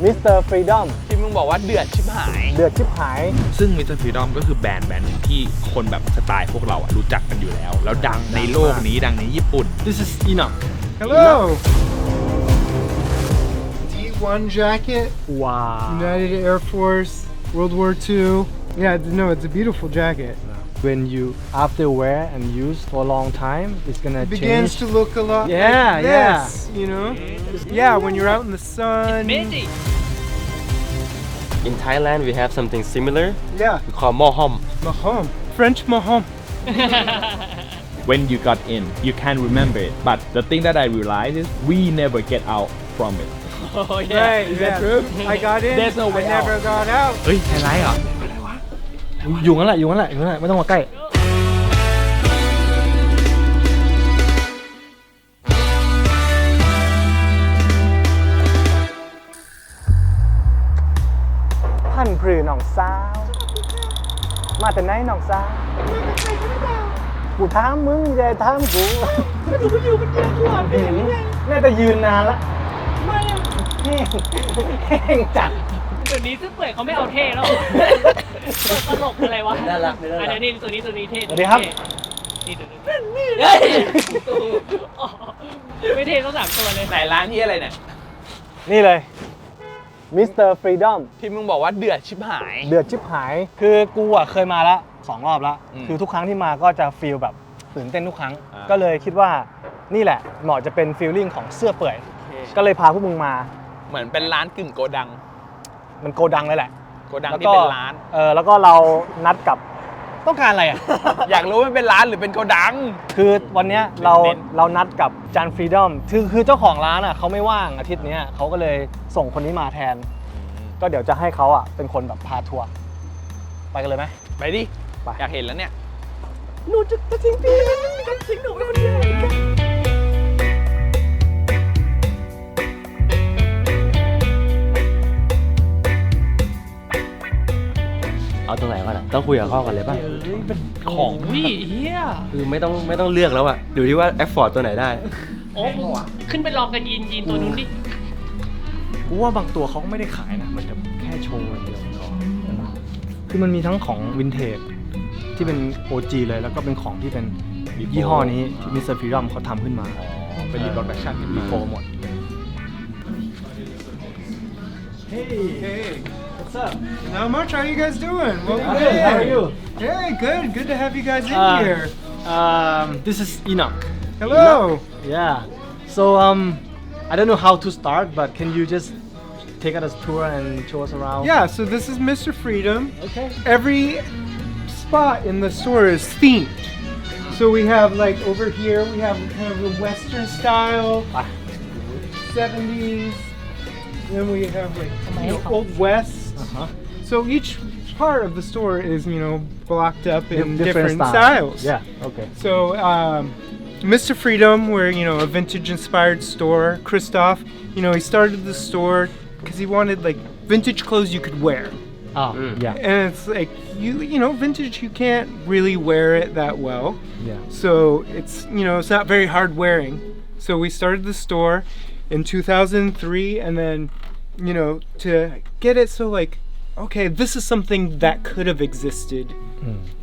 มิสเตอร์ฟรีดอมที่มึงบอกว่าเดือดชิบหายซึ่งมิสเตอร์ฟรีดอมก็คือแบรนด์หนึ่งที่คนแบบสไตล์พวกเราอะรู้จักกันอยู่แล้วแล้วดังในโลกนี้ดังในญี่ปุ่น This is enough Hello D1 jacket Wow United Air Force World War II Yeah no it's a beautiful jacket When you after wear and use for a long time it's gonna It begins change to look a lot Yeah, like this, you know Yeah when you're out in the sun In Thailand, we have something similar. Yeah We call mohom. Mahom French mahom When you got in you can't remember it but the thing that I realized is we never get out from it Oh Right yeah I got in There's no way I never got out เฮ้ยไฮไลท์เหรอ อยู่งั้นแหละไม่ต้องมาใกล้พันพรือหนองสาวมาแต่ไหนหนองสาวกูถามมึงอย่าถามกูก็ดูก็อยู่กันเยอะกว่าน่าจะยืนนานละแห้งจัดเดี๋ยวนี้ซึ่งเปิดเขาไม่เอาเท่แล้วตลกอะไรวะน่ารักอันนี้ตัวนี้เท่สวัสดีครับนี่ไม่เท่ต้อง3ตัวเลยไหนร้านที่อะไรเนี่ยนี่เลยมิสเตอร์ฟรีดอมที่มึงบอกว่าเดือดชิบหายคือกูอ่ะเคยมาละ2 รอบแล้วคือทุกครั้งที่มาก็จะฟีลแบบตื่นเต้นทุกครั้งก็เลยคิดว่านี่แหละเหมาะจะเป็นฟีลลิ่งของเสื้อเปื่อยก็เลยพาพวกมึงมาเหมือนเป็นร้านกึ่งโกดังมันโกดังเลยแหละโกดังที่เป็นร้านแล้วก็เรานัดกับต้องการอะไรอ่ะ อยากรู้ว่าเป็นร้านหรือเป็นโกดังคือวันเนี้ยเรานัดกับจันฟรีดอมคือเจ้าของร้านอ่ะเขาไม่ว่างอาทิตย์นี้เขาก็เลยส่งคนนี้มาแทนก็เดี๋ยวจะให้เขาอ่ะเป็นคนแบบพาทัวร์ไปกันเลยไหมไปดิอยากเห็นแล้วเนี่ยหนูจะทิ้งพี่จะทิ้งหนูไปคนเดียวเอาตรงไหนก่อนอ่ะต้องคุยกับข้อก่อนเลยป่ะเป็นของพี่เฮียคือไม่ต้องเลือกแล้วอ่ะดูที่ว่าแอฟฟอร์ดตัวไหนได้โอ้ขึ้นไปลองกันยีนตัวนู้นดิกูว่าบางตัวเขาก็ไม่ได้ขายนะมันจะแค่โชว์อย่างเดียวคือมันมีทั้งของวินเทจที่เป็น OG เลยแล้วก็เป็นของที่เป็นยี่ห้อนี้ที่มิสเตอร์ฟรีดอมเขาทำขึ้นมาเป็นรีโปรดักชั่นขึ้นมาโปรหมด Hey What's up? Not much. How you guys doing? Welcome. Good. How are you? Hey, good. Good to have you guys in here. This is Enoch. Hello. Yeah. So I don't know how to start, but can you just take us a tour and show us around? Yeah. So this is Mr. Freedom. Okay. Every spot in the store is themed. So we have like over here we have kind of the Western style, 70s. Then we have like Old West. So each part of the store is, blocked up in different styles. Yeah, okay. So Mr. Freedom, we're, a vintage-inspired store. Christoph, he started the store because he wanted, like, vintage clothes you could wear. Oh, yeah. And it's like, vintage, you can't really wear it that well. Yeah. So it's, it's not very hard wearing. So we started the store in 2003, and then, to get it so, like, okay, this is something that could have existed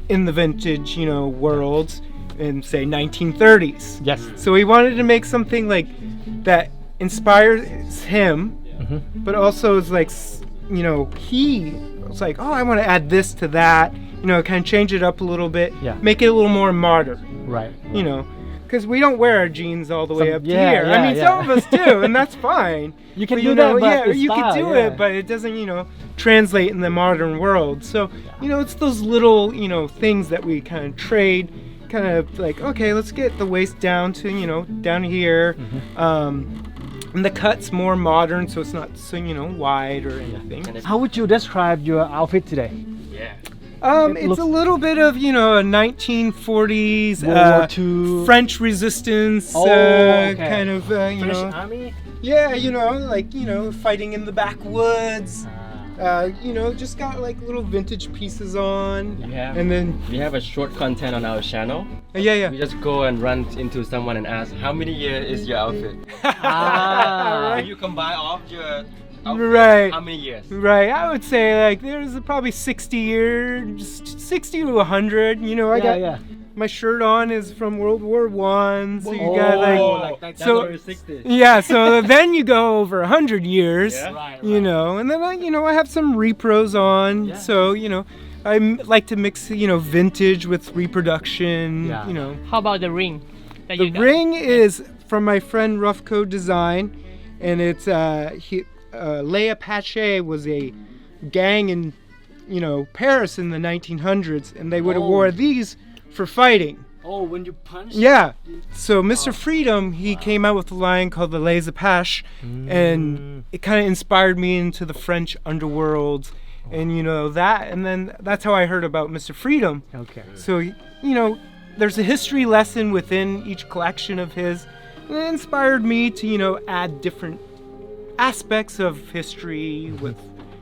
in the vintage, world in, say, 1930s. Yes. So he wanted to make something, like, that inspires him, but also is, like, he was like, oh, I want to add this to that, kind of change it up a little bit, make it a little more modern. Right. Because we don't wear our jeans all the way up to here. I mean, some of us do, and that's fine. You can do that, but you can do it, but it doesn't, translate in the modern world. So, it's those little, things that we kind of trade, kind of like, okay, let's get the waist down to, down here. And the cut's more modern, so it's not so, wide or anything. How would you describe your outfit today? Yeah. It's a little bit of, a 1940s French resistance kind of, French army? Yeah, fighting in the backwoods. Just got like little vintage pieces on. Yeah. And then we have a short content on our channel. Yeah. We just go and run into someone and ask, how many years is your outfit? Right. You combine all of your Right. How many years? Right. I would say like there's probably 60 years, 60 to 100. You know, I got my shirt on is from World War One, so you got like so yeah. So then you go over 100 years, you know, and then I have some repros on, so I like to mix vintage with reproduction, How about the ring that The you got? ring is from my friend Rough Code Design, and it's Leia Pache was a gang in Paris in the 1900s, and they would have wore these for fighting. Oh, when you punch? Yeah. So Mr. Freedom, he came out with a line called the Les Apaches, and it kind of inspired me into the French underworld, and and then that's how I heard about Mr. Freedom. Okay. So there's a history lesson within each collection of his, and it inspired me to add different aspects of history with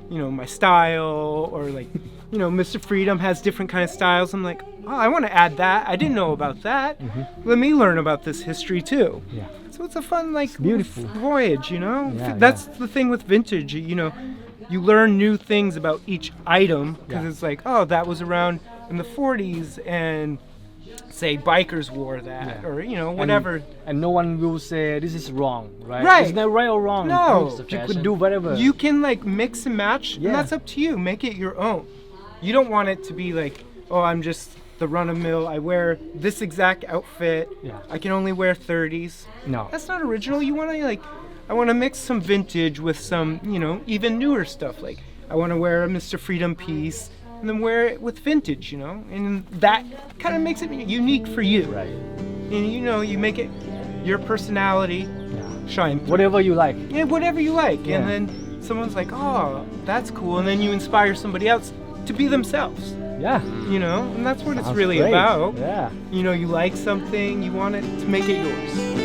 my style, or like Mr. Freedom has different kind of styles. I'm like, oh, I want to add that. I didn't know about that. Let me learn about this history too. Yeah. So it's a fun beautiful voyage, Yeah, That's the thing with vintage, you learn new things about each item, because it's like, oh, that was around in the 40s, and say bikers wore that, or whatever. And no one will say this is wrong, right? Right. It's not right or wrong. No. You could do whatever. You can like mix and match, Yeah. and that's up to you. Make it your own. You don't want it to be like, oh, I'm just the run-of-mill. I wear this exact outfit. Yeah. I can only wear 30s. No. That's not original. You want to I want to mix some vintage with some, even newer stuff. Like I want to wear a Mr. Freedom piece and then wear it with vintage, and that kind of makes it unique for you. Right. And you make it your personality shine through. Whatever you like. Yeah, whatever you like. Yeah. And then someone's like, oh, that's cool. And then you inspire somebody else to be themselves, Yeah. and that's what it's Sounds really great. about. Yeah. You like something, you want it to make it yours.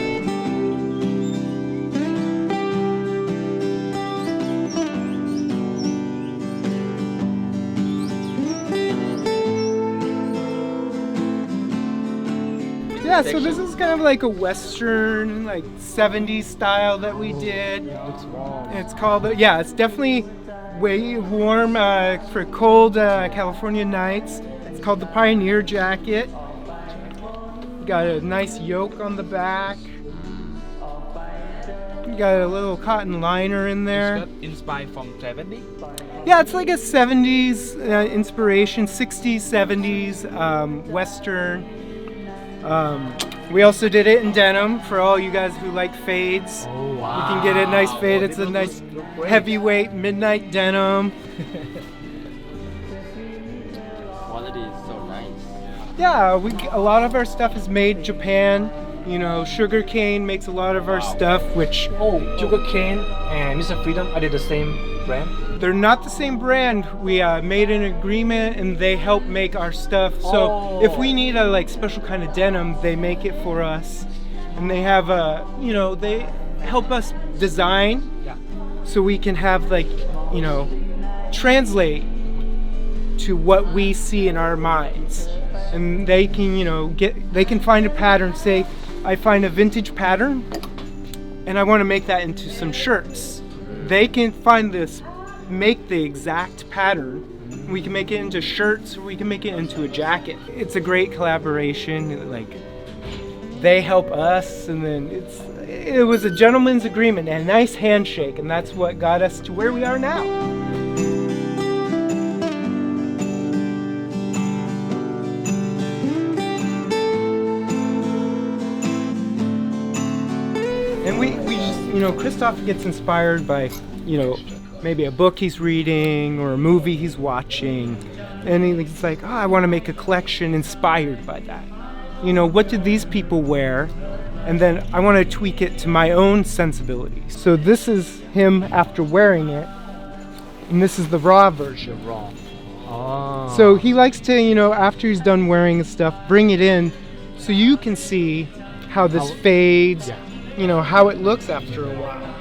Yeah, so this is kind of like a Western, like 70s style that we did. Looks warm. It's called, it's definitely way warm for cold California nights. It's called the Pioneer Jacket. Got a nice yoke on the back. You got a little cotton liner in there. Is that inspired from 70? Yeah, it's like a 70s inspiration, 60s, 70s, Western. We also did it in denim for all you guys who like fades. Oh, wow. You can get a nice fade. It's a nice heavyweight midnight denim. Quality is so nice. Yeah, a lot of our stuff is made Japan. Sugarcane makes a lot of our stuff, which Oh, Sugarcane and Mr. Freedom, are they the same brand? they're not the same brand. We made an agreement, and they help make our stuff. So if we need a special kind of denim, they make it for us, and they have they help us design, so we can have translate to what we see in our minds, and they can they can find a pattern. Say I find a vintage pattern and I want to make that into some shirts. They can make the exact pattern. We can make it into shirts, or we can make it into a jacket. It's a great collaboration. They help us, and then it was a gentleman's agreement and a nice handshake, and that's what got us to where we are now. And we just, Christoph gets inspired by, maybe a book he's reading or a movie he's watching. And he's like, oh, I want to make a collection inspired by that. What did these people wear? And then I want to tweak it to my own sensibilities. So this is him after wearing it. And this is the raw version. Raw. Oh. So he likes to, after he's done wearing his stuff, bring it in so you can see how this fades, how it looks after a while.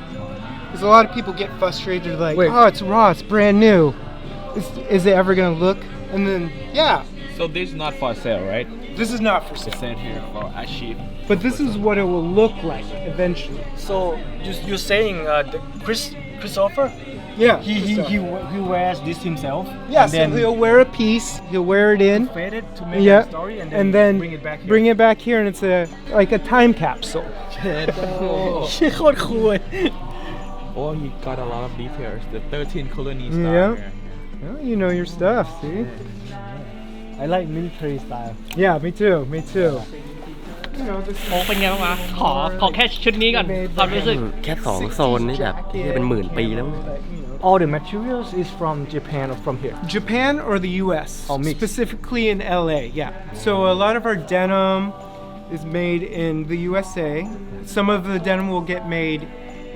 Because a lot of people get frustrated, like, oh, it's raw, it's brand new. Is it ever going to look? And then, So this is not for sale, right? this is not for sale. It's set here for achieve. But this is what it will look like eventually. So you're saying Christopher. Yeah. He wears this himself. Yeah, and so then he'll wear a piece, he'll wear it in, fade it to make yeah, a story, and and then then bring it back here. and it's like a time capsule. ชื่อโคตรคูล Oh, he got a lot of details. The 13 colonies. Yeah. Well, you know your stuff, see? I like military style. Yeah, me too. Me too. You know, this โอ้เป็นไงบ้างวะขอแค่ชุดนี้ก่อนความรู้สึก แค่2โซนนี่แบบที่เป็นหมื่นปีแล้ว All the materials is from Japan or from here. Japan or the U.S. Oh, mixed. Specifically in LA, yeah. So a lot of our denim is made in the USA. Some of the denim will get made,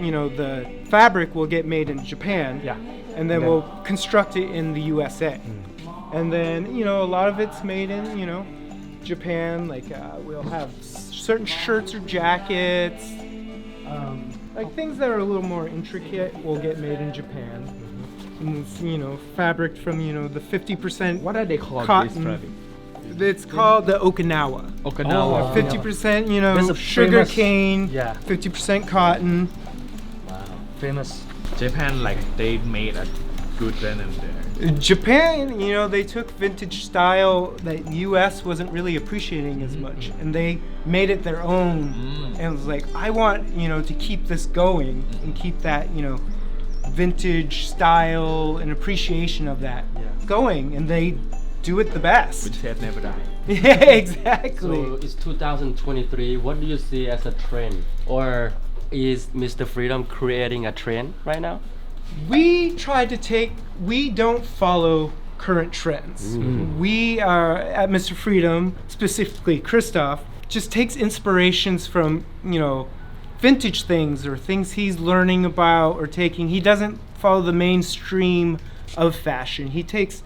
you know, the fabric will get made in Japan. Yeah. And then Yeah. we'll construct it in the USA. And then, you know, a lot of it's made in, you know, Japan. Like we'll have certain shirts or jackets. Like things that are a little more intricate will get made in Japan. And it's, you know, fabric from, you know, the 50% What are they called? cotton. This fabric? It's called the Okinawa. Okinawa. 50%, you know, There's a sugar famous- cane. Yeah. 50% cotton. Famous. Japan, like they made a good denim there. Japan, you know, they took vintage style that U.S. wasn't really appreciating as much, and they made it their own. And it was like, I want, you know, to keep this going and keep that, you know, vintage style and appreciation of that going, and they do it the best. Which said never die. Yeah, exactly. So it's 2023. What do you see as a trend, or is Mr. Freedom creating a trend right now? We try to we don't follow current trends. We are at Mr. Freedom, specifically Christoph, just takes inspirations from, you know, vintage things or things he's learning about or taking. He doesn't follow the mainstream of fashion. He takes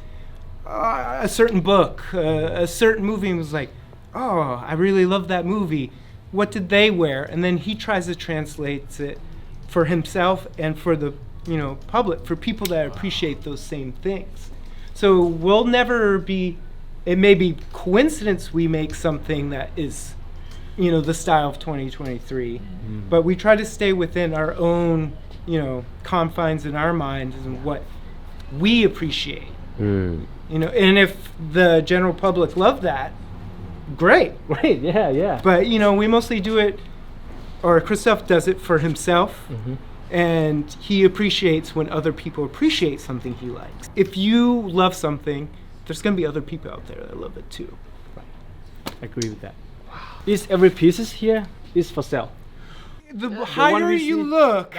a certain book, a certain movie, and was like, oh, I really love that movie. What did they wear? And then he tries to translate it for himself and for the, you know, public, for people that appreciate those same things. So we'll never be, it may be coincidence we make something that is, you know, the style of 2023, but we try to stay within our own, you know, confines in our minds and what we appreciate. You know, and if the general public love that, great. Great. Yeah. But, you know, we mostly do it, or Christoph does it for himself. And he appreciates when other people appreciate something he likes. If you love something, there's going to be other people out there that love it too. I agree with that. Is every pieces here is for sale? The higher we you see- look,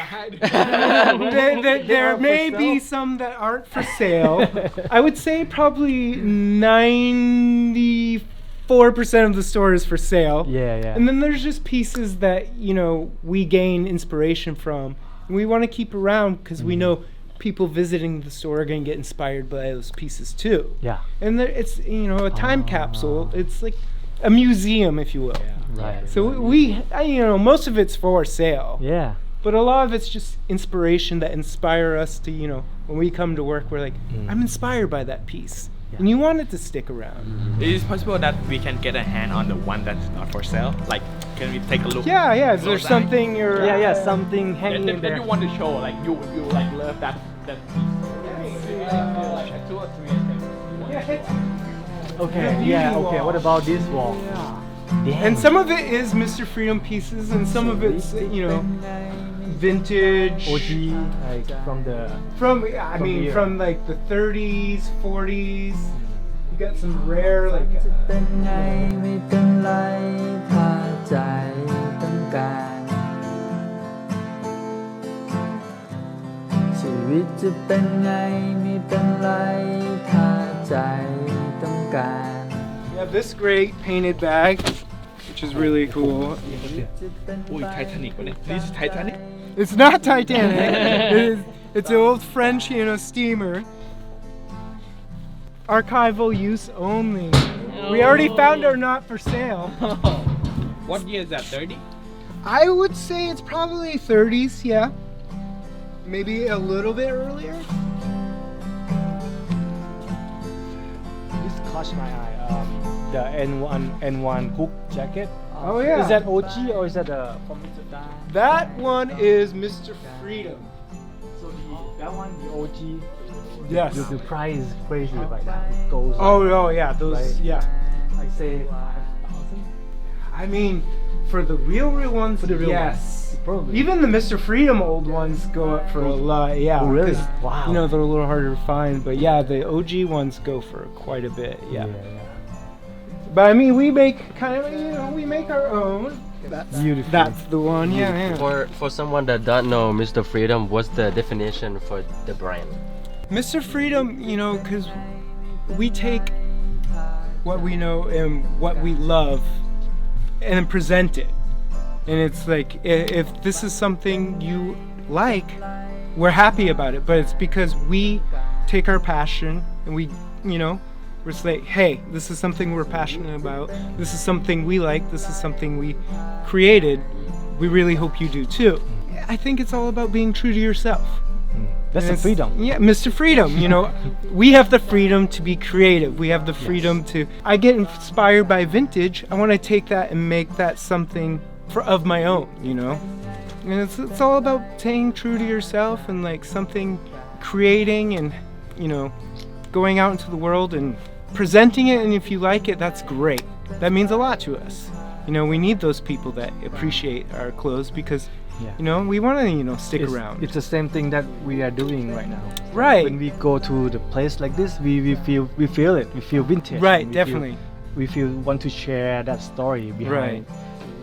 there are may for be sale. some that aren't for sale. I would say probably 94% of the store is for sale. Yeah. And then there's just pieces that, you know, we gain inspiration from. And we want to keep around because we know people visiting the store are going to get inspired by those pieces too. Yeah. And it's, you know, a time capsule. It's like a museum, if you will. Right. So you know, most of it's for sale. Yeah. But a lot of it's just inspiration that inspire us to, you know, when we come to work, we're like, I'm inspired by that piece. And you want it to stick around. It is possible that we can get a hand on the one that's not for sale. Like, can we take a look? Yeah. Is there Close something you're... Yeah. Something hanging in Then there. you want to show, like you like love that piece. Like 2 or 3. Okay. Yeah. Okay. What about this wall? And some of it is Mr. Freedom pieces, and some of it's, you know, vintage. OG, like from the. From here. from like the 30s, 40s. You got some rare, like... เป็นไงไม่เป็นไรถ้าใจต้องการชีวิตจะเป็นไงไม่เป็นไรถ้าใจต้องการ You have this great painted bag, which is really cool. Oh, Titanic. This is Titanic. It's not Titanic. It's an old French, you know, steamer. Archival use only. We already found our not for sale. What year is that? 30? I would say it's probably 30s, yeah. Maybe a little bit earlier. This caught my eye. The N1 Cook jacket. Oh, yeah. Is that OG or is that from Mr. That one is Mr. Freedom. So that one, the OG. Yes. The price is crazy right now. It goes. Oh yeah, those Right. yeah. I say 5,000. I mean, for the real ones, For the real yes. ones, probably. Even the Mr. Freedom old ones go up for a lot. Yeah. Oh, really? 'cause, Wow. You know they're a little harder to find, but yeah, the OG ones go for quite a bit. Yeah. But I mean, we make kind of we make our own. Beautiful. That's the one. Yeah. For someone that don't know Mr. Freedom, what's the definition for the brand? Mr. Freedom, because we take what we know and what we love and present it. And it's like, if this is something you like, we're happy about it. But it's because we take our passion and we're just like, hey, this is something we're passionate about. This is something we like. This is something we created. We really hope you do too. I think it's all about being true to yourself. That's And the it's- freedom. Yeah, Mr. Freedom. We have the freedom to be creative. We have the freedom to. I get inspired by vintage. I want to take that and make that something of my own. And it's all about staying true to yourself and like something, creating and going out into the world and presenting it. And if you like it, that's great. That means a lot to us. We need those people that appreciate our clothes because. Yeah. We want to, stick It's, around. it's the same thing that we are doing right now. Right. When we go to the place like this, we feel it. We feel vintage. Right, We definitely. we feel want to share that story Right.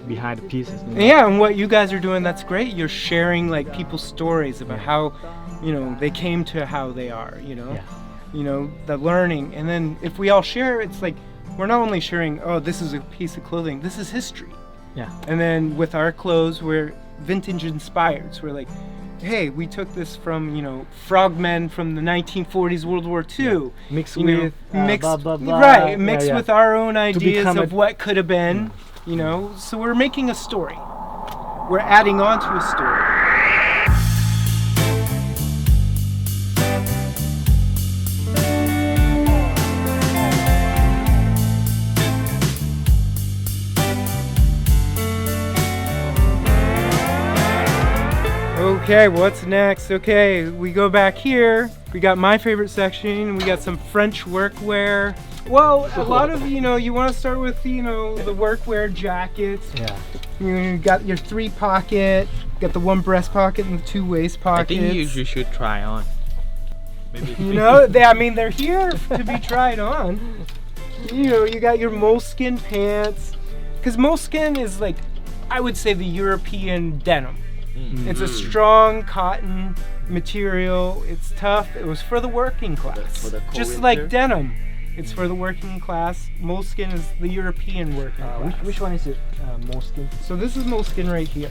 behind the pieces. Yeah, and what you guys are doing, that's great. You're sharing like people's stories about how, they came to how they are, the learning. And then if we all share, it's like, we're not only sharing, oh, this is a piece of clothing, this is history. Yeah. And then with our clothes, we're vintage inspired. So we're like, hey, we took this from, frogmen from the 1940s, World War II. Mixed You know, with mixed, blah, blah, blah. right, mixed Yeah, yeah. with our own ideas become of a- what could have been, so we're making a story. We're adding on to a story. Okay, what's next? Okay, we go back here. We got my favorite section. We got some French workwear. Well, a lot of, you want to start with, the workwear jackets. Yeah. You got your 3-pocket, got the 1 breast pocket and the 2 waist I pockets. think you should try on. Maybe. They're here to be tried on. You got your moleskin pants. Because moleskin is like, I would say the European denim. It's a strong cotton material. It's tough. It was for the working class. For the cold Just winter? like denim. It's for the working class. Moleskin is the European working class. Which one is it? Moleskin. So this is moleskin right here.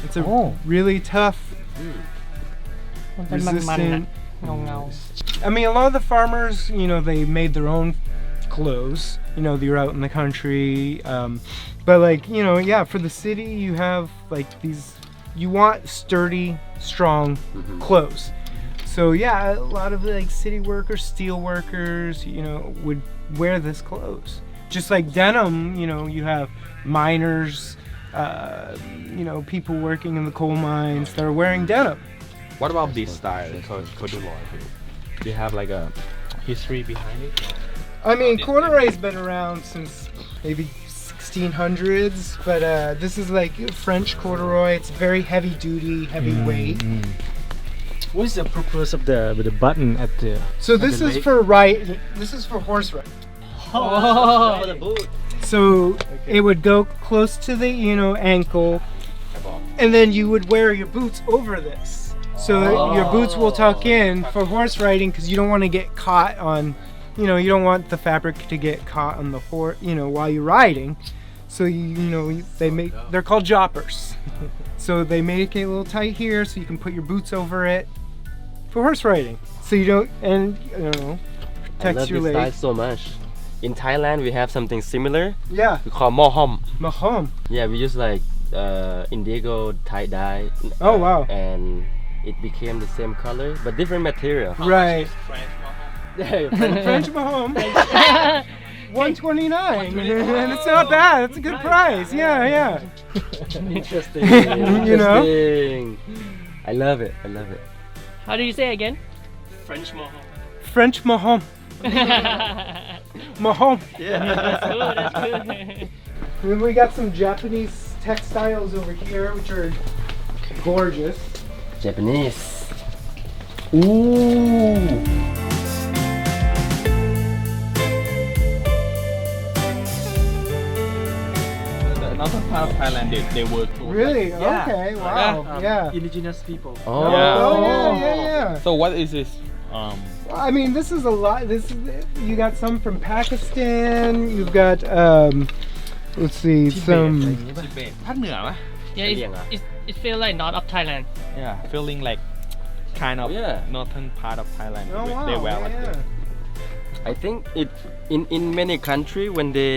It's a Oh. really tough, มันเป็นมันๆ resistant. เงา I mean, a lot of the farmers, they made their own clothes. You're out in the country. But like, for the city, you have like these, you want sturdy, strong clothes. So yeah, a lot of like city workers, steel workers, would wear this clothes. Just like denim, you have miners, people working in the coal mines that are wearing denim. What about this style? Corduroy. Do you have like a history behind it? I mean, corduroy's been around since maybe 1600s, but this is like French corduroy. It's very heavy duty, heavy weight. What is the purpose of the button at the? So this the is leg? for This is for horse riding. For the boot. So it would go close to the ankle, and then you would wear your boots over this. So your boots will tuck in for horse riding because you don't want to get caught on. You don't want the fabric to get caught on the horse, while you're riding. So they're called joppers. So they make it a little tight here, so you can put your boots over it for horse riding. So you don't, and I protects love your this style leg. so much. In Thailand, we have something similar. Yeah, We call mohom. mahom. Yeah, we use like indigo tie dye. Oh, wow. And it became the same color, but different material. Right. French French mahom. 129. And it's not bad. It's a good price. Yeah. Interesting. You know? Interesting. I love it. I love it. How do you say again? French mohawk. French Mahom. Mahom. That's good, that's good. And then we got some Japanese textiles over here, which are gorgeous. Japanese. Ooh. Another part of Thailand they work too. Really? Yeah. Okay. Wow. Yeah. indigenous people Oh. Oh yeah. So what is this? I mean, this is a lot. This is, you got some from Pakistan. You've got let's see, some. ภาคเหนือไหม Yeah, it feel like not of Thailand. Yeah, feeling like kind of Yeah. northern part of Thailand. Oh wow. They wear like Yeah. this. I think it in many country when they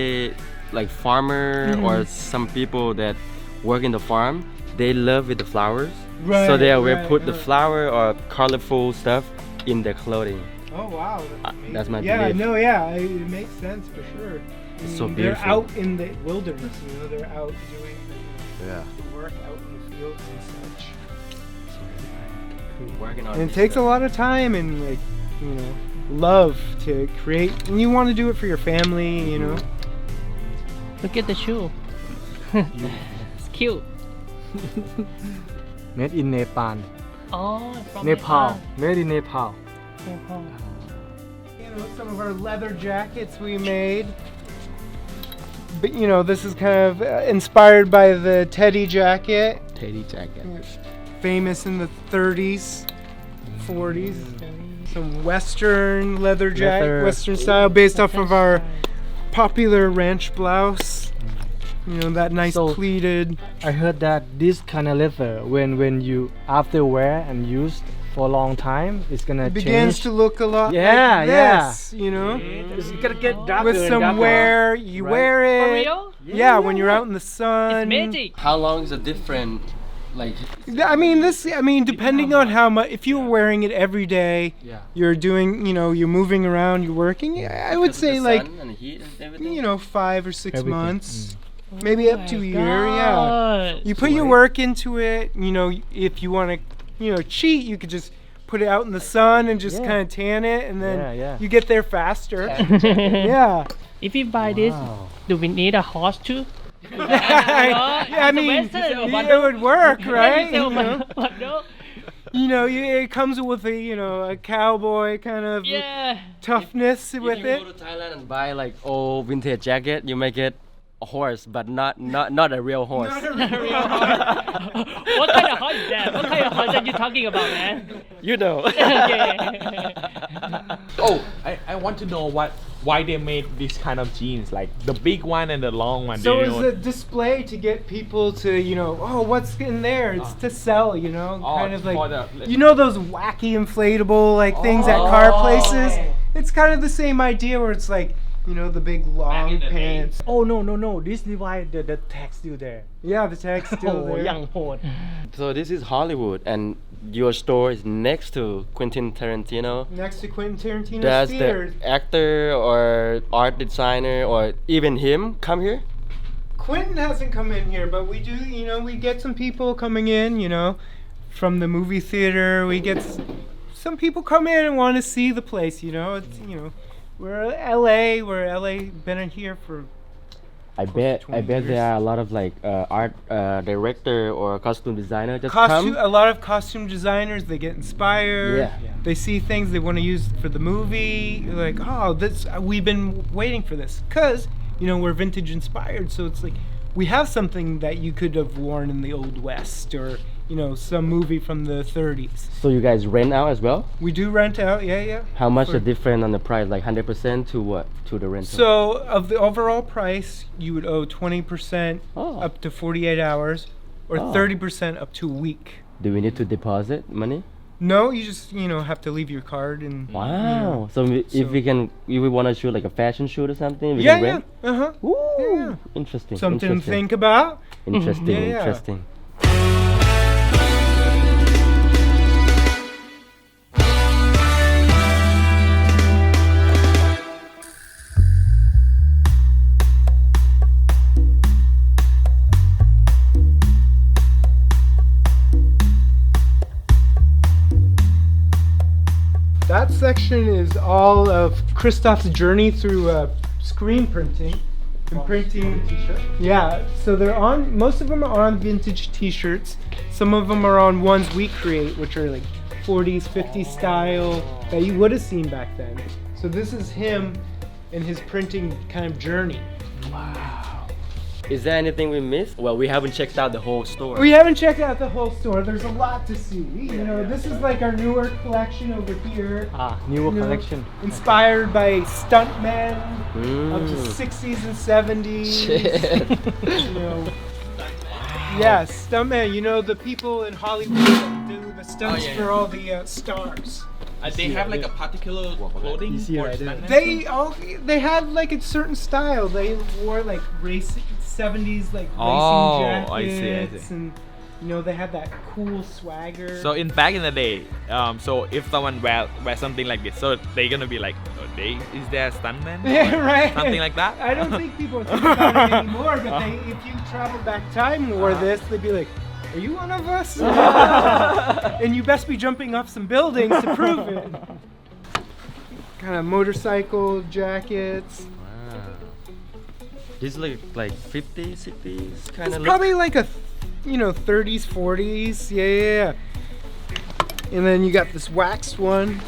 like farmer or some people that work in the farm, they love with the flowers. Right, So they will right, put the right. flower or colorful stuff in their clothing. Oh wow. Amazing. That's my Yeah. belief. No. Yeah. It makes sense for sure. It's so They're beautiful. out in the wilderness. You know, they're out doing Yeah. the work out in the fields and such. Working on And it this takes a stuff. lot of time and like, you know, love to create. And you want to do it for your family. You know. Look at the shoe. It's cute. made in Nepal Oh, from Nepal made in Nepal Nepal. You know, some of our leather jackets we made. But you know, this is kind of inspired by the Teddy jacket, Teddy jacket. famous in the 30s, 40s. Some Western leather jacket, Leather. Western style, based off of our popular ranch blouse. You know, that nice So- pleated. I heard that this kind of leather when you after wear and use for a long time it's gonna It begins change to look a lot Yeah, like yeah. this, you know, it's gonna get darker with and some darker. wear. You Right. wear it. For real? Yeah, when you're out in the sun. It's magic. How long is the different like I mean, depending on how much, if you're wearing it every day, yeah. you're doing, you know, you're moving around, you're working, I would say like, and heat and everything. you know, 5 or 6 Everything. months, maybe up to a year, yeah. God. You put your work into it, you know, if you want to, you know, cheat, you could just put it out in the sun and just Yeah. kind of tan it, and then Yeah. you get there faster. Yeah. If we buy this, Wow. do we need a horse too? Yeah, I It's a mean, Western. it would work, right? Yeah, You you know? sell bundle. You know, it comes with a, you know, a cowboy kind of Yeah. toughness If with you it. go to Thailand and buy like old vintage jacket, you make it a horse, but not a real horse. What kind of horse is that? What kind of horse are you talking about, man? You know. Okay. Oh, I want to know why they made this kind of jeans, like the big one and the long one. So Do you it's know? a display to get people to, you know, oh, what's in there? It's to sell, you know, Oh, kind of like, for the- you know, those wacky inflatable like things at car places. It's kind of the same idea where it's like, you know, the big long in the day. pants. Oh no this Levi the tag's still there Yeah, the tag's โอ้ still there. ยังโหด So this is Hollywood, and your store is next to Quentin Tarantino. Next to Quentin Tarantino's Does theater. the actor or art designer or even him come here? Quentin hasn't come in here, but we do, you know, we get some people coming in, you know, from the movie theater. We get some people come in and want to see the place, you know. It's, you know, we're LA been in here for I Close to bet 20 there years. are a lot of like art director or costume designer just costume. come. A lot of costume designers, they get inspired. Yeah. They see things they want to use for the movie. You're like, oh, this we've been waiting for this, cause you know we're vintage inspired. So it's like we have something that you could have worn in the old west, or you know, some movie from the 30s. So you guys rent out as well? We do rent out, yeah. How much For- the difference on the price? Like 100% to what? To the rental? So of the overall price, you would owe 20% Oh. up to 48 hours, or Oh. 30% up to a week. Do we need to deposit money? No, you just have to leave your card and. Wow. So if we want to shoot like a fashion shoot or something, we Yeah, can rent. yeah. Ooh, Yeah. interesting. Something to interesting. think about. Interesting. Yeah, yeah. Interesting. That section is all of Christoph's journey through screen printing. And printing t-shirt. Yeah, so they're on. Most of them are on vintage T-shirts. Some of them are on ones we create, which are like 40s, 50s style that you would have seen back then. So this is him and his printing kind of journey. Is there anything we missed? Well, we haven't checked out the whole store. We haven't checked out the whole store. There's a lot to see. You know, this is like our newer collection over here. Newer You know, collection. Inspired by stuntmen of the Mm. 60s and 70s. Shit. You know. Yeah, stuntmen. You know, the people in Hollywood that do the stunts for all the stars. They have like a particular clothing for stuntmen? They had like a certain style. They wore like racing 70s like Oh, racing I see, jackets and you know they had that cool swagger. So back in the day, so if someone wear something like this, so they gonna be like, is there a stuntman? Yeah, right. Something like that? I don't think people think about it anymore, but if you travel back time and wore this, they'd be like, are you one of us? And you best be jumping off some buildings to prove it. Kind of motorcycle jackets. These look like 50s, 60s kind It's of. probably like a, 30s, 40s. Yeah. And then you got this waxed one.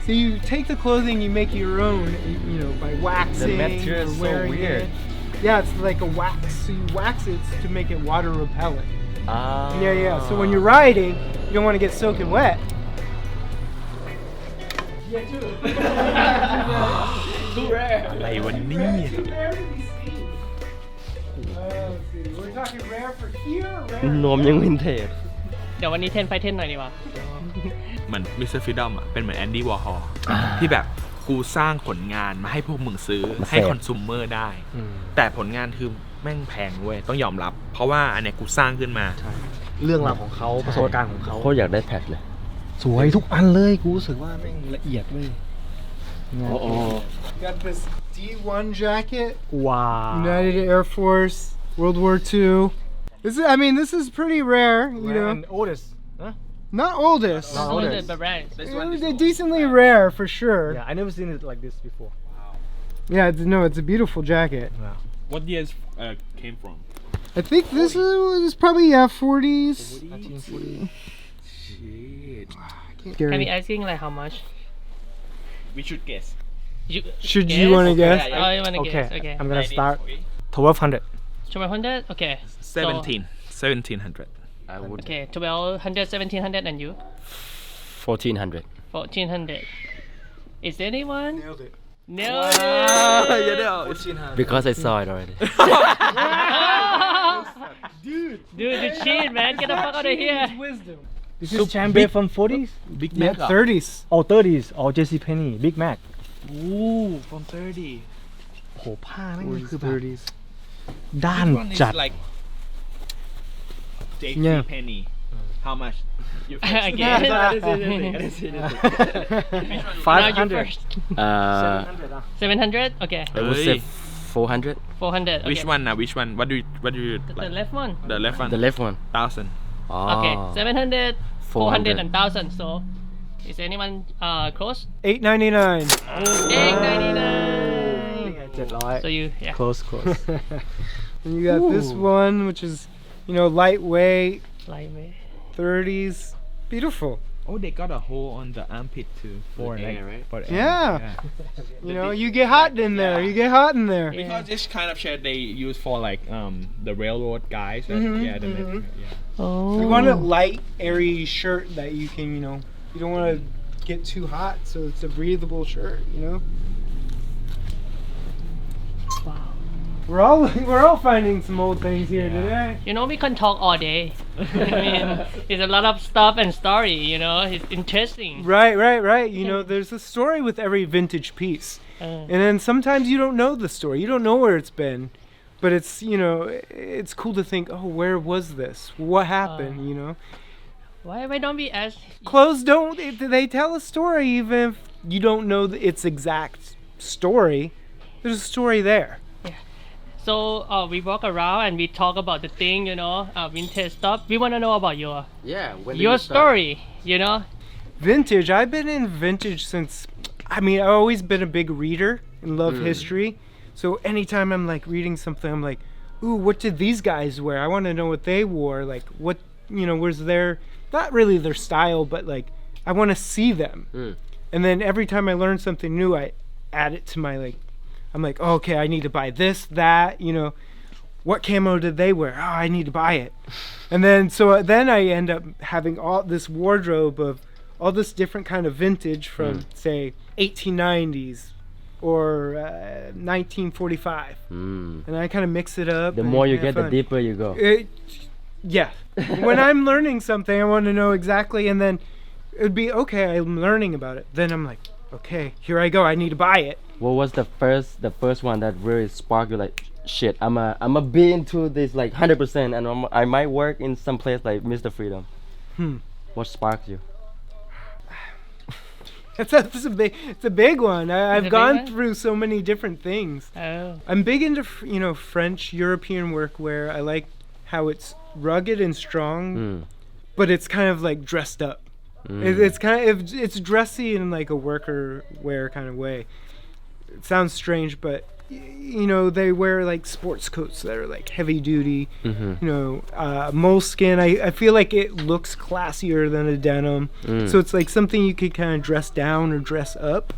So you take the clothing, you make your own, by waxing. The material or is so wearing weird. it. Yeah, it's like a wax. So you wax it to make it water repellent. Yeah. So when you're riding, you don't want to get soaking wet.อะไรวะเนี่ย We're talking rare for here, rare. นมยังวินเทจ เดี๋ยววันนี้เทนไฟเทนหน่อยดีกว่า เหมือนมิสเตอร์ฟรีดอมอ่ะเป็นเหมือนแอนดี้วอร์ฮอลที่แบบกูสร้างผลงานมาให้พวกมึงซื้อให้คอน sumer ได้ แต่ผลงานคือแม่งแพงเว้ยต้องยอมรับ เพราะว่าอันเนี้ยกูสร้างขึ้นมา เรื่องราวของเขาประสบการณ์ของเขา โคตรอยากได้แพทเลย สวยทุกอันเลยกูรู้สึกว่าแม่งละเอียดเว้ย Got this D1 jacket. ว้าว United Air Force, World War II. This is pretty rare, you know. And oldest huh? Not oldest. Not All oldest. the brands. They're decently rare for sure. Yeah, I never seen it like this before. Yeah, it's a beautiful jacket. What years came from I think this is probably 40s. 1940. Shit Can we asking like how much? we should guess Should you want to guess? Oh, you wanna guess? Okay, Okay. I'm gonna start 1200. 1200? Okay. 1700 I would Okay, 1200, 1700 and you? 1400 1400. Is anyone? Nailed it. Nailed it! because I saw it already. Dude, you cheat, man. Get the fuck out of here. Wisdom. This is champion from 40s? Big Yeah, Mac 30s. Oh 30s or JC Penney Big Mac. Ooh from 30 โหผ้าแม่ง 40s, คือแบบ 30s. ด้าน Which one is จัด like JC Yeah. Penny how much you Again. I didn't see anything. Now you 500. first. 700? Okay. I would say 400. 400. Okay. which one now which one what do you The like left one. the left one The left one. 1000 Okay. 700, 400 400. and 1000. So, is anyone close? $8.99. 899. 700. So you, yeah. Close. And you got this one, which is, lightweight, Lightweight. 30s. Beautiful. oh they got a hole on the armpit too for air, right? for the Yeah. You get hot in there. You get hot in there. because this kind of shirt they use for like the railroad guys that, yeah the yeah Oh. You want a light, airy shirt that you can, you don't want to get too hot, so it's a breathable shirt, Wow. We're all finding some old things here today. We can talk all day. I mean, it's a lot of stuff and story, it's interesting. Right. There's a story with every vintage piece. And then sometimes you don't know the story. You don't know where it's been. But it's, it's cool to think, oh, where was this? What happened, Why don't we ask? Clothes they tell a story even if you don't know its exact story. There's a story there. So we walk around and we talk about the thing, vintage stuff. We want to know about Yeah. When did your you start? story, Vintage. I've been in vintage since. I mean, I've always been a big reader and love history. So anytime I'm like reading something, I'm like, ooh, what did these guys wear? I want to know what they wore. Like, what, was their, not really their style, but like, I want to see them. And then every time I learn something new, I add it to my, like, I'm like, oh, okay, I need to buy this, that, what camo did they wear? Oh, I need to buy it. And then, then I end up having all this wardrobe of all this different kind of vintage from, say, 1890s or 1945. And I kind of mix it up. The more you get, the deeper you go. Yeah. When I'm learning something, I want to know exactly, and then it'd be, okay, I'm learning about it. Then I'm like, okay, here I go. I need to buy it. What was the first one that really sparked you like, shit, I'm a be into this like 100% and I might work in some place like Mr. Freedom. What sparked you? It's a big one. I've gone through so many different things. Oh. I'm big into French European workwear. I like how it's rugged and strong, but it's kind of like dressed up. It's kind of it's dressy in like a worker wear kind of way. It sounds strange, but they wear like sports coats that are like heavy duty. Moleskin. I feel like it looks classier than a denim. So it's like something you could kind of dress down or dress up.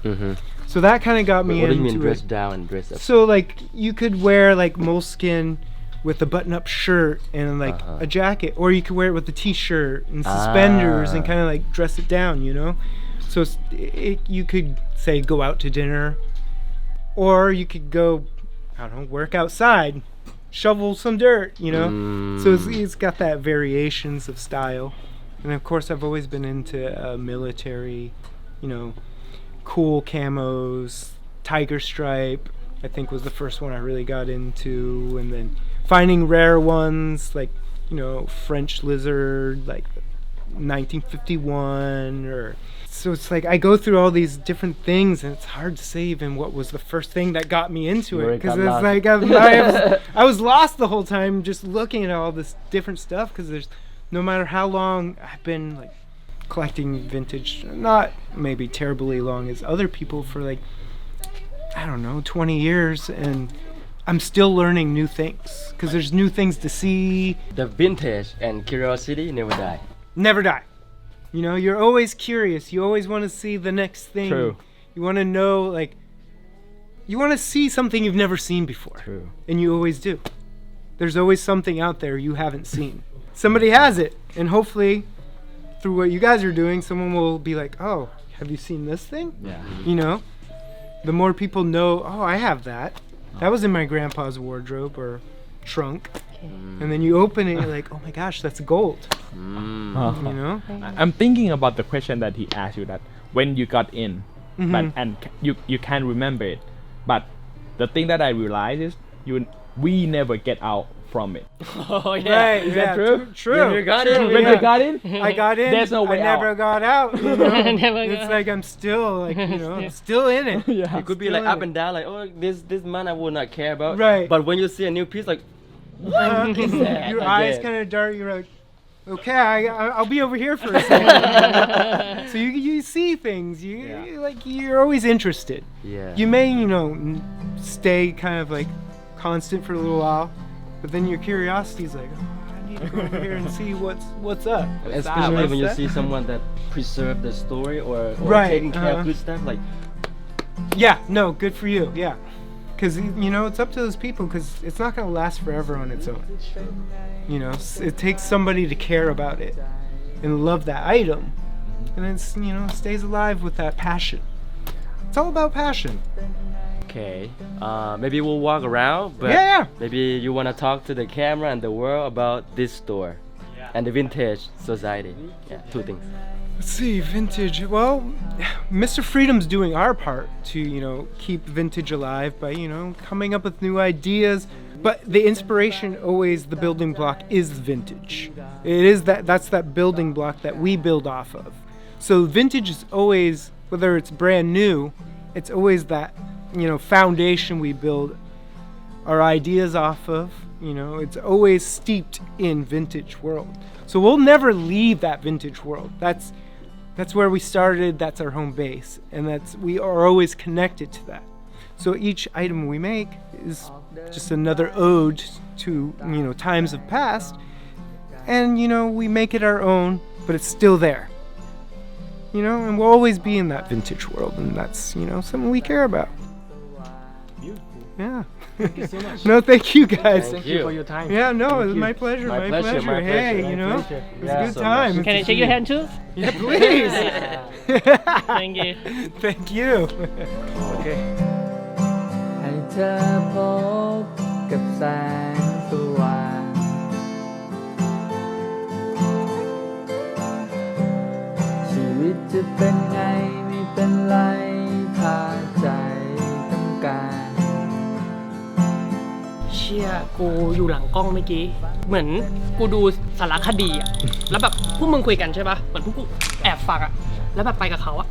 So that kind of got me into it. What do you mean dress down and dress up? So like you could wear like moleskin with a button-up shirt and like a jacket, or you could wear it with a t-shirt and suspenders and kind of like dress it down, So you could say go out to dinner, or you could go, I don't know, work outside, shovel some dirt, So it's got that variations of style. And of course I've always been into military, cool camos. Tiger stripe I think was the first one I really got into, and then finding rare ones like French lizard like 1951 or so. It's like I go through all these different things and it's hard to say even what was the first thing that got me into it, because it's like I was lost the whole time just looking at all this different stuff, because there's no matter how long I've been like collecting vintage, not maybe terribly long as other people, for like I don't know 20 years, and I'm still learning new things because there's new things to see. The vintage and curiosity never die. Never die. You're always curious. You always want to see the next thing. True. You want to know, like, you want to see something you've never seen before. True. And you always do. There's always something out there you haven't seen. Somebody has it, and hopefully through what you guys are doing, someone will be like, oh, have you seen this thing? Yeah. The more people know, oh, I have that. That was in my grandpa's wardrobe or trunk. And then you open it and you're like, oh my gosh, that's gold. I'm thinking about the question that he asked you, that when you got in, but and you can't remember it, but the thing that I realized is we never get out from it. Oh yeah. Right, Is that true? True. When you got in, When you got in, I got in. There's no way I never out. got out. Never It's got like I'm still like I'm still in it. Yeah. it could be like up and down, like, oh, this man I would not care about. Right. But when you see a new piece, like, what is that? Your Like eyes that. kind of dart. You're like, okay, I'll be over here for a second. So you see things. You're always interested. Yeah. You may stay kind of like constant for a little while, but then your curiosity is like, oh, I need to go over here and see what's up. Especially when you see someone that preserved the story or taking care of good stuff, like, Yeah, no, good for you. Yeah. Because, it's up to those people, because it's not going to last forever on its own. It takes somebody to care about it and love that item. And it's, stays alive with that passion. It's all about passion. okay, maybe we'll walk around, but Yeah. maybe you want to talk to the camera and the world about this store and the vintage society. Yeah, two things. Let's see, vintage. Well, Mr. Freedom's doing our part to, keep vintage alive by, coming up with new ideas. But the inspiration, always the building block, is vintage. It is that's that building block that we build off of. So vintage is always, whether it's brand new, it's always that, foundation we build our ideas off of. It's always steeped in vintage world. So we'll never leave that vintage world. That's where we started, that's our home base, and we are always connected to that. So each item we make is just another ode to, times of past, and, we make it our own, but it's still there. And we'll always be in that vintage world, and that's, something we care about. Beautiful. Yeah. Thank you so much. No, thank you guys. Thank you for your time. Yeah, no, Thank it was you. my pleasure. My My pleasure, pleasure. my Hey, pleasure, my pleasure. it was Yeah, a good so time. Can I shake your hand too? Yeah, please. Thank you. Thank you. Okay. ให้เธอพบกับแสงสว่างชีวิตจะเป็นไงไม่เป็นไรถ้าใจต้องการ เชี่ยกูอยู่หลังกล้องเมื่อกี้เหมือนกูดูสารคดีอะแล้วแบบพวกมึงคุยกันใช่ปะเหมือนพวกกูแอบฟังอะแล้วแบบไปกับเขาอะ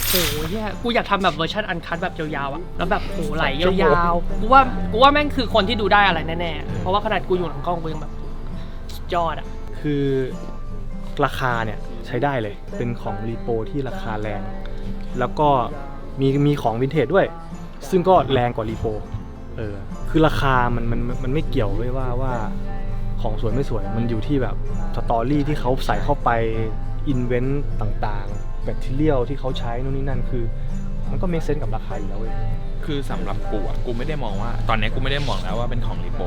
โอ้ยแย่กูอยากทำแบบเวอร์ชันอันคัทแบบยาวๆอะแล้วแบบโหไหลยาวๆกูว่าแม่งคือคนที่ดูได้อะไรแน่ๆเพราะว่าขนาดกูอยู่หลังกล้องกูยังแบบสุดยอดอะ คือราคาเนี่ยใช้ได้เลย เป็นของรีโปที่ราคาแรง แล้วก็มีของวินเทจด้วย ซึ่งก็แรงกว่ารีโปคือราคามันไม่เกี่ยวด้วยว่าของสวยไม่สวย มันอยู่ที่แบบสตอรี่ที่เขาใส่เข้าไปอินเวนต์ต่างๆแบคทีเรียลที่เขาใช้นู่นนี่นั่นคือมันก็เมคเซนส์กับราคาอยู่แล้วเว้ย คือสำหรับกูอ่ะกูไม่ได้มองว่าตอนนี้กูไม่ได้มองแล้วว่าเป็นของรีโป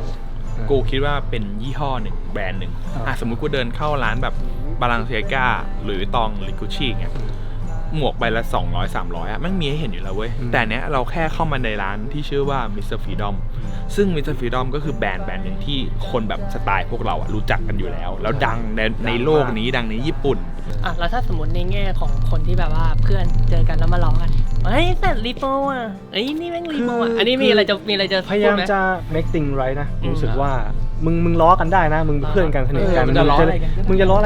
กูคิดว่าเป็นยี่ห้อหนึ่งแบรนด์หนึ่งสมมุติกูเดินเข้าร้านแบบบาลังเซียกาหรือตองหรือกุชชี่เงี้ยหมวกใบละ200-300อ่ะมันมีให้เห็นอยู่แล้วเว้ยแต่เนี้ยเราแค่เข้ามาในร้านที่ชื่อว่า Mr. Freedom ซึ่ง Mr. Freedom ก็คือแบรนด์หนึ่งที่คนแบบสไตล์พวกเราอ่ะรู้จักกันอยู่แล้วแล้วดังในโลกนี้ดังในญี่ปุ่น อ่ะแล้วถ้าสมมติในแง่ของคนที่แบบว่าเพื่อนเจอกันแล้วมาล้อกันเฮ้ยแต่รีโปอ่ะเอ้ยนี่แม่งรีโปอ่ะอันนี้มีอะไรจะ พยายามจะ make thing right นะรู้สึกว่ามึงล้อกันได้นะมึงเป็นเพื่อนกันสนิทกันมึงจะล้ออะไ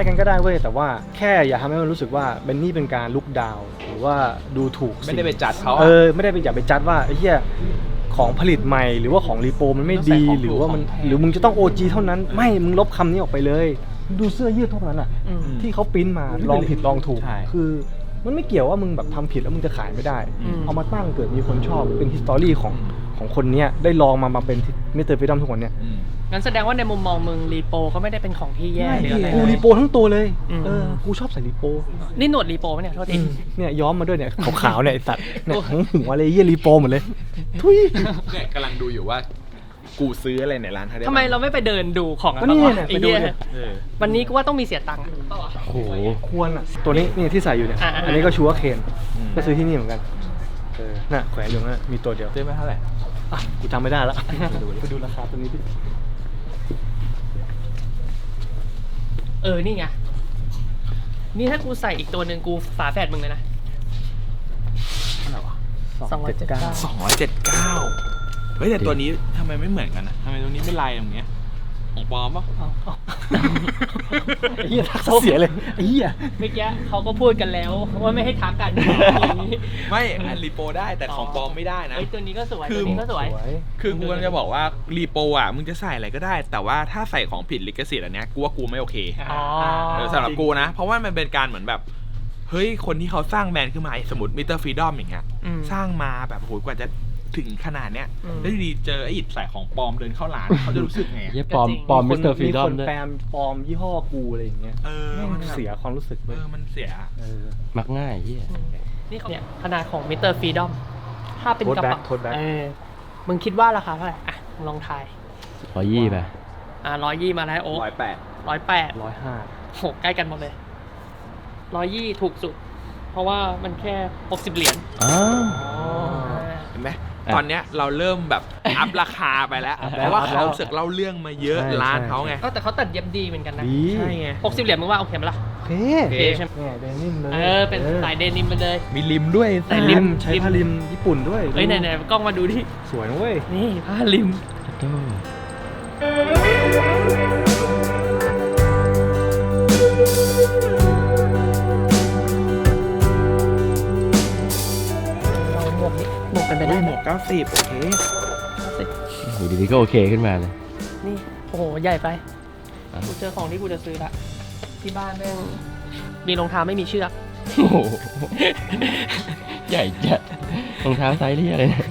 รกันก็ได้เว้ยแต่ว่าแค่อย่าทำให้มันรู้สึกว่าเบนนี่เป็นการลุกดาวหรือว่าดูถูก ไม่ได้ไปจัดเขาไม่ได้ไปอย่าไปจัดว่าไอ้เหี้ยของผลิตใหม่หรือว่าของรีโปมันไม่ดีหรือว่ามันหรือมึงจะต้อง OG เท่านั้นไม่มึงลบคำนี้ออกไปเลยดูเสื้อยืดเท่านั้นอ่ะที่เขาปริ้นมาลองผิดลองถูกคือมันไม่เกี่ยวว่ามึงแบบทำผิดแล้วมึงจะขายไม่ได้เอามาตั้งเกิดมีคนชอบเป็นฮิสตอรี่ของคนเนี้ยได้ลองมาเป็นมิสเตอร์ฟรีดอมทุกคนเนี้ยงั้นแสดงว่าในมุมมองมึงรีโปก็ไม่ได้เป็นของที่แย่หรืออะไรกูรีโปทั้งตัวเลยกูชอบใส่รีโปนี่หนวดรีโปไหมเนี่ยโทษทีเนี่ยย้อมมาด้วยเนี่ยขาวๆเนี่ยไอ้สัตว์เนี่ยทั้งหัวอะไรเยี่ยรีโปหมดเลยทุยเนี่ยกำลังดูอยู่ว่ากูซื้ออะไรในร้านทำไมเราไม่ไปเดินดูของอะไรไปดูเนี่ยวันนี้ก็ว่าต้องมีเสียตังค์โอ้โหควรอ่ะตัวนี้นี่ที่ใส่อยู่เนี่ยอันนี้ก็ชัวร์เคนก็ซื้อที่นี่เหมือนกันน่ะแขวนอยู่นั่นมีตัวเดียวซื้อไปเท่าไหร่กูจำไม่ได้แล้วไปดูราคาตัวนี้ดินี่ไงนี่ถ้ากูใส่อีกตัวหนึ่งกูฝาแฝดมึงเลยนะ279เฮ้ยแต่ตัวนี้ทำไมไม่เหมือนกันนะทำไมตัวนี้ไม่ลายอย่างเงี้ยของปลอมปะไอ้เหี้ยทักเสียเลยไอ้เหี้ยเมื่อกี้เขาก็พูดกันแล้วว่าไม่ให้ทักกันไม่รีโปได้แต่ของปลอมไม่ได้นะตัวนี้ก็สวยตัวนี้ก็สวยคือกูจะบอกว่ารีโปอ่ะมึงจะใส่อะไรก็ได้แต่ว่าถ้าใส่ของผิดลิขสิทธิ์อันเนี้ยกูว่ากูไม่โอเคสำหรับกูนะเพราะว่ามันเป็นการเหมือนแบบเฮ้ยคนที่เขาสร้างแบรนด์ขึ้นมาสมมติมิสเตอร์ฟรีดอมอย่างเงี้ยสร้างมาแบบโหกว่าจะถึงขนาดเนี้ยแล้วดีเจอไอ้อิดใส่ของปลอมเดินเข้าร้านเขาจะรู้สึกไงปลอมมิสเตอร์ฟรีดอมด้วยมีคนแปมปลอมยี่ห้อกูอะไรอย่างเงี้ยมันเสียความรู้สึกมันเสียมักง่ายที่นี่เขาเนี่ยขนาดของมิสเตอร์ฟรีดอมถ้าเป็นกระเป๋ามึงคิดว่าราคาเท่าไหร่อ่ะลองทาย120ไป120มาแล้วโอ้108 105โหใกล้กันหมดเลย120ถูกสุดเพราะว่ามันแค่60เหรียญเห็นไหมตอนเนี้ยเราเริ่มแบบอัพราคาไปแล้วเพราะว่าเขาเสือกเล่าเรื่องมาเยอะร้านเขาไงแต่เขาตัดเย็บดีเหมือนกันนะใช่ไง60เหรียญมึงว่าโอเคไหมล่ะโอเคใช่ไหมเดนิมเลยเป็นสายเดนิมไปเลยมีริมด้วยใส่ริมใช้ผ้าริมญี่ปุ่นด้วยไหนกล้องมาดูดิสวยนะเว้ยนี่ผ้าริมหมวกกันไปได้หมวก90โอเคอยู่ดีๆก็โอเคขึ้นมาเลยนี่โอ้โหใหญ่ไปกูเจอของที่กูจะซื้อละที่บ้านแม่งมีรองเท้าไม่มีเชือก โอ้โหใหญ่จัดรองเท้าไซส์เรียเลยเนี่ย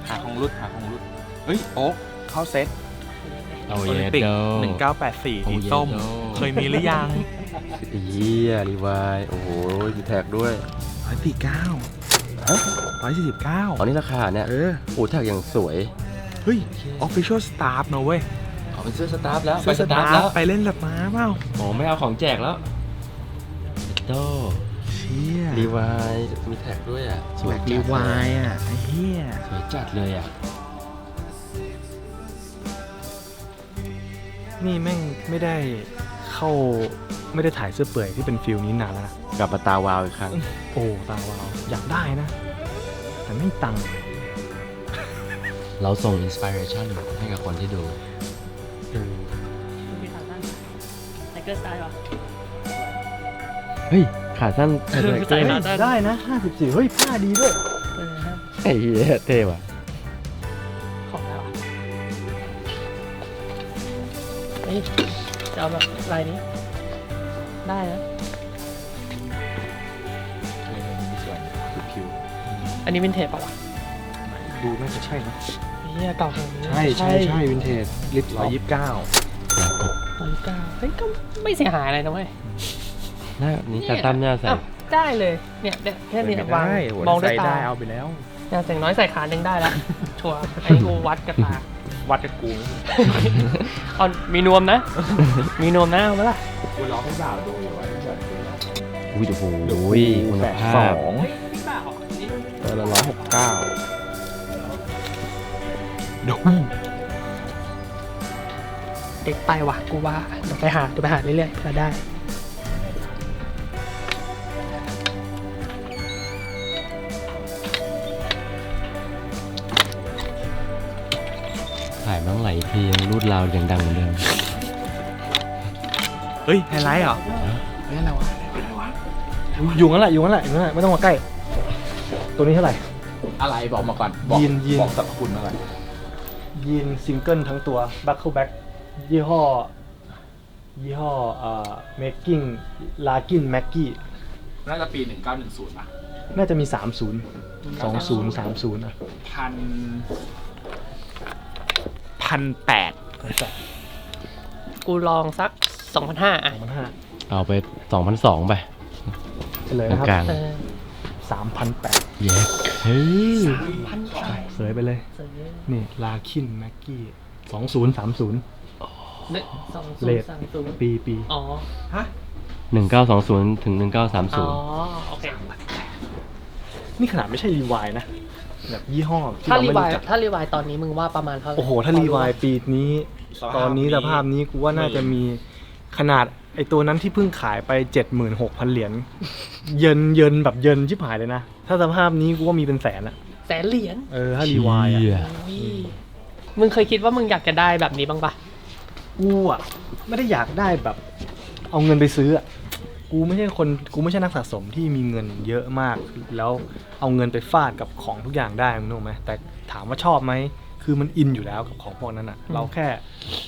หาของรุดเฮ้ยโอ๊กเข้าเซ็ต โอ้ โอลิ ย มปิก โด 1984สีส้ม โอ้เยโด เคยมีหรือยัง เยี่ยรีวายโอ้โหมีแท็กด้วย 149 ฮะ 149 อ๋อนี่ราคาเนี่ยโอ้แท็กอย่างสวย เฮ้ย official staff นะเว้ย เอาเป็นเสื้อสตาฟแล้ว เสื้อสตาฟไปเล่นแบบม้าเปล่า โอ้ไม่เอาของแจกแล้วโด เชี่ย รีวายมีแท็กด้วยอ่ะสวย แบ็ค จัด รีวายอ่ะไอ้เหี้ย สวยจัดเลยอ่ะ นี่แม่งไม่ได้ถ่ายเสื้อเปื่อยที่เป็นฟิลนี้นานแล้วนะ กลับมาตาวาวอีกครั้ง โอ้ตาวาวอยากได้นะ แต่ไม่มีตังค์ เราส่งอินสปิเรชันให้กับคนที่ดู มีขาสั้นไทเกอร์สไตล์วะ เฮ้ยขาสั้น ใส่ขาสั้น ได้นะ54เฮ้ยผ้าดีด้วย ไอ้เหี้ยเท่ว่ะ ของอะไรวะเฮ้ยจะเอาแบบลายนี้ ได้นะ อันนี้วินเทจป่าวะ ดูน่าจะใช่นะ เฮียเก่าขนาดนี้ ใช่วินเทจลิฟต์129 129เฮ้ยก็ไม่เสียหายอะไรนะเว้ย หน้านี้ตาตั้มหน้าใส่ อ้าวได้เลยเนี่ยแค่นี้ ไม่ วาง ได้หัว มองด้วย ใส่ ตา ได้เอาไปแล้ว อย่างแต่งน้อยใส่ขาหนึ่งได้แล้ว ชัวร์ไอ้กูวัดกับตา วัดกับกู เอามีนวมนะ มีนวมนะเอาไหมล่ะ กูร้องให้บ่าวดูอยู่ว่าจะ อุ้ยโอ้โหคุณภาพ เฮ้ยพี่บ่าวนี่ ตัวละ169ดู เด็กไปว่ะกูว่าเดี๋ยวไปหาเรื่อยๆจะได้ ถ่ายมั้งไหลเพลงรูดราวอย่างดังเหมือนเดิม เฮ้ยไฮไลท์เหรอ อยู่นั่นแหละไม่ต้องมาใกล้ ตัวนี้เท่าไหร่ อะไรบอกมาก่อน ยีน บอกสรรพคุณมาก่อน ยีนซิงเกิลทั้งตัว Buckleback ยี่ห้อmaking larkin mackie น่าจะปี 1910ป่ะ น่าจะมี 30 20 30อ่ะ 1,800 กูลองสัก 2,500อ่ะ 2,500 เอาไป 2,200 ไป ไปเลยนะค กลา รับ ง 3,800 เย้เฮ้ย เสยไปเลย นี่ larkin mackie 2030 เลท 2030 ปี อ๋อ 1920 ถึง อ๋อ 1930 โอเค นี่ขนาดไม่ใช่รีวายนะ แบบยี่ห้อที่ ถ้า เรา รี ไม่ วาย รู้จัก ถ้ารีวายตอนนี้มึงว่าประมาณเท่าไหร่ โอ้โห ถ้ารีวายปีนี้ ตอนนี้สภาพนี้กูว่าน่าจะมีขนาดไอตัวนั้นที่เพิ่งขายไป 76,000 เหรียญ เยินแบบเยินชิบหายเลยนะ ถ้าสภาพนี้กูว่ามีเป็นแสนอะ แสนเหรียญ ถ้ารีวายอะ เชี่ย มึงเคยคิดว่ามึงอยากจะได้แบบนี้บ้างปะ กูอะไม่ได้อยากได้แบบ เอาเงินไปซื้ออะกูไม่ใช่นักสะสมที่มีเงินเยอะมาก แล้วเอาเงินไปฟาดกับของทุกอย่างได้มึงรู้ไหมแต่ถามว่าชอบไหมคือมันอินอยู่แล้วกับของพวกนั้นอะเราแค่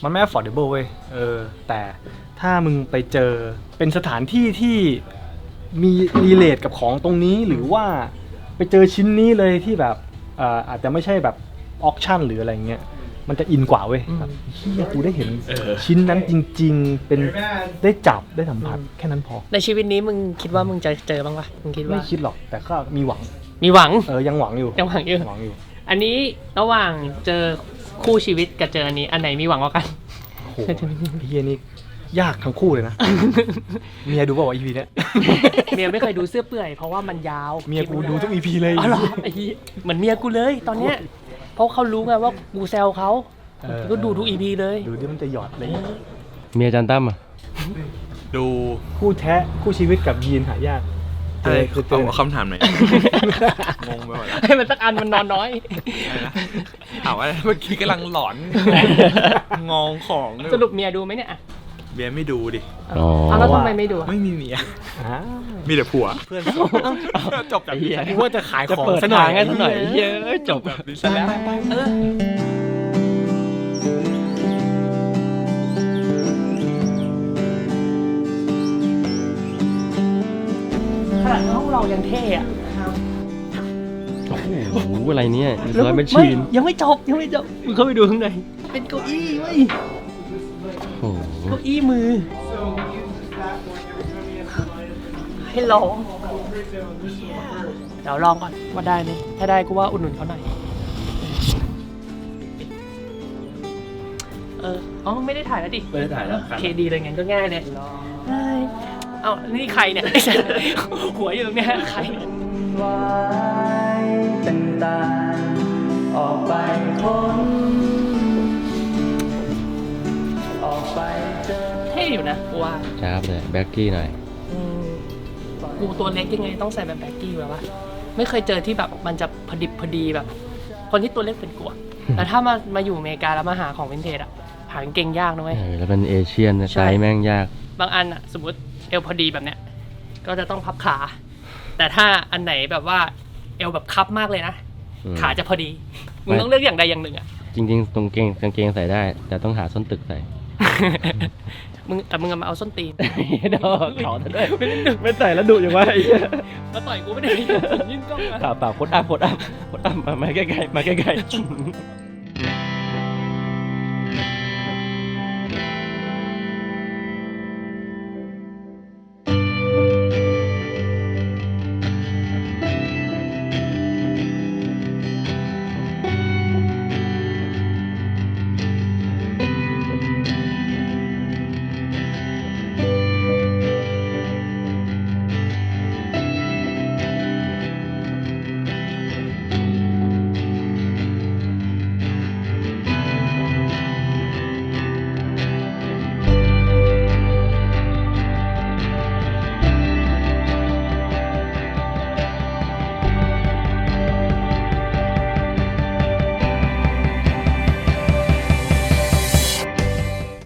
มันไม่ affordable เว้ยแต่ถ้ามึงไปเจอเป็นสถานที่ที่มีรีเลทกับของตรงนี้หรือว่าไปเจอชิ้นนี้เลยที่แบบอาจจะไม่ใช่แบบออคชั่นหรืออะไรเงี้ยมันจะอินกว่าเว้ยแบบเฮียกูได้เห็นชิ้นนั้นจริงๆเป็นได้จับได้สัมผัสแค่นั้นพอ ในชีวิตนี้มึงคิดว่ามึงจะเจอบ้างปะมึงคิดว่า ไม่คิดหรอกแต่ก็มีหวัง มีหวัง ยังหวังอยู่ ยังหวังอยู่ หวังอยู่ อันนี้ระหว่างเจอคู่ชีวิตกับเจออันนี้อันไหนมีหวังกว่ากัน โอ้โหเฮียนี่ยากทั้งคู่เลยนะ เมียดูป่าว EP เนี้ย เมียไม่เคยดูเสื้อเปื่อยเพราะว่ามันยาว เมียกูดูทุก EP เลย อ๋อเหรอไอ้เหี้ยเหมือนเมียกูเลยตอนเนี้ยเพราะเขารู้ไงว่ากูแซวเขาก็ดูทุก EP เลย ดูดิมันจะหยอดอะไร เมียจันตั้มอ่ะ ดู คู่แท้คู่ชีวิตกับยีนหายาก อะไร เจอ เอาคำถามหน่อยงงไปหมดแล้ว ให้มันสักอันมันนอนน้อย อะไรนะถามว่าเมื่อกี้กำลังหลอนงองของอยู่ สรุปเมียดูไหมเนี่ยอ่ะ เบียร์ไม่ดูดิ อ๋อ เอาแล้วทำไมไม่ดูอะ ไม่มีเมีย อ่า มีแต่ผัว เพื่อน จบจากนี้ กูว่าจะขาย จะ ของ เปิด ซะหน่ ทา อย งให้ซะหน่อยเย้ยจบ แบบนี้ซะแล้ว เ อกยังเท่อะ โอ้โหอะไรเนี่ยร้อยแมชชีน ยังไม่จบมึงเข้าไปดูข้างในเป็นเก้าอี้เว้ย โอ้โห เก้าอี้มือ ให้ลองเดี๋ยวลองก่อนว่าได้ไหมถ้าได้กูว่าอุดหนุนเขาหน่อยอ๋อไม่ได้ถ่ายแล้วดิ ไม่ได้ถ่ายแล้ว โอเคดีเลยงั้นก็ง่ายเลยเอ้านี่ใครเนี่ย หัวอยู่ตรงเนี้ยใครเนี่ย ไว้ต่างๆออกไปพ้นออกไปเจอ เท่อยู่นะกูว่า จ้าบเลยแบ็กกี้หน่อย กูตัวเล็กยังไงต้องใส่แบบแบ็กกี้แบบว่าไม่เคยเจอที่แบบมันจะพอดิบพอดีแบบ คนที่ตัวเล็กเป็นกูอะแต่ถ้ามาอยู่อเมริกาแล้วมาหาของวินเทจอะหากางเกงยากนะเว้ย แล้วเป็นเอเชียนนะ ใช่ ไซส์แม่งยาก บางอันอะสมมติเอวพอดีแบบเนี้ยก็จะต้องพับขา แต่ถ้าอันไหนแบบว่าเอวแบบคับมากเลยนะ ขาจะพอดีมึงต้องเลือกอย่างใดอย่างหนึ่งอะ จริงๆตรงกางเกงใส่ได้ แต่ต้องหาส้นตึกใส่ มึงมาเอาส้นตีน เด้อขอด้วยไม่ใส่แล้วดุอย่างว่า มาต่อยกูไม่ได้ ยื่นกล้องมา เปล่าโคตรอัพมาใกล้ๆ